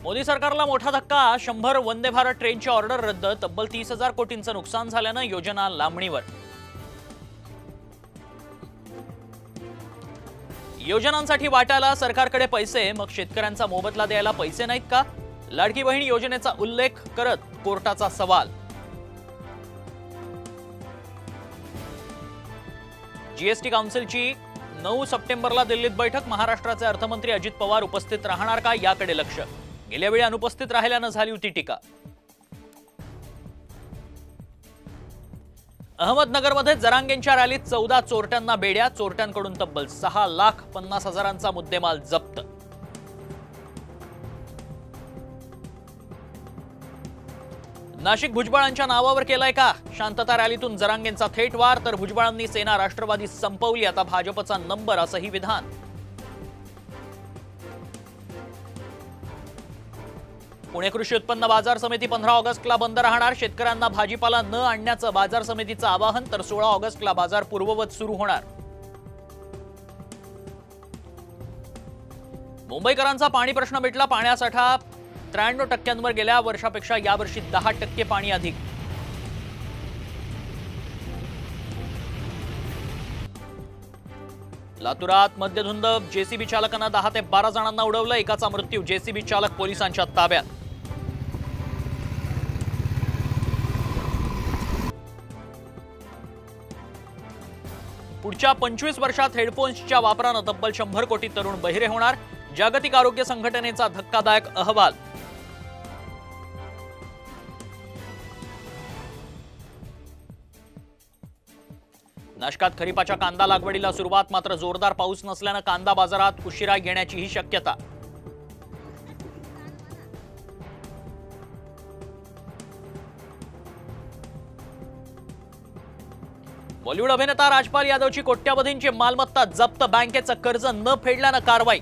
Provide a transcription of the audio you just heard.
मोदी सरकारला मोठा धक्का। 100 वंदे भारत ट्रेनची ऑर्डर रद्द। तब्बल 30,000 कोटींचं नुकसान झाल्यानं योजना लांबणीवर। योजनांसाठी वाटायला सरकारकडे पैसे, मग शेतकऱ्यांचा मोबदला द्यायला पैसे नाहीत का? लाडकी बहीण योजनेचा उल्लेख करत कोर्टाचा सवाल। जीएसटी काउन्सिलची 9 सप्टेंबरला दिल्लीत बैठक। महाराष्ट्राचे अर्थमंत्री अजित पवार उपस्थित राहणार का याकडे लक्ष। गेल्या वेळी अनुपस्थित राहिल्यानं झाली होती टीका। अहमदनगरमध्ये जरांगेंच्या रॅलीत 14 चोरट्यांना बेड्या। चोरट्यांकडून तब्बल 6,50,000चा मुद्देमाल जप्त। नाशिक भुजबळांच्या नावावर केलाय का? शांतता रॅलीतून जरांगेंचा थेट वार, तर भुजबळांनी सेना राष्ट्रवादी संपवली, आता भाजपचा नंबर, असंही विधान। पुणे कृषी उत्पन्न बाजार समिती 15 ऑगस्टला बंद राहणार। शेतकऱ्यांना भाजीपाला न आणण्याचं बाजार समितीचं आवाहन, तर 16 ऑगस्टला बाजार पूर्ववत सुरू होणार। मुंबईकरांचा पाणी प्रश्न मिटला। पाण्यासाठा 93% गेल्या वर्षापेक्षा यावर्षी 10% पाणी अधिक। लातूरात मद्यधुंद जेसीबी चालकानं 10 ते 12 जणांना उडवलं। एकाचा मृत्यू। जेसीबी चालक पोलिसांच्या ताब्यात। पुढच्या 25 वर्षात हेडफोन्सच्या वापरानं तब्बल 100 कोटी तरुण बहिरे होणार। जागतिक आरोग्य संघटनेचा धक्कादायक अहवाल। नाशकात खरीपाच्या कांदा लागवडीला सुरुवात, मात्र जोरदार पाऊस नसल्यानं कांदा बाजारात उशिरा येण्याचीही शक्यता। बॉलिवूड अभिनेता राजपाल यादवची कोट्यावधींची मालमत्ता जप्त। बँकेचं कर्ज न फेडल्यानं कारवाई।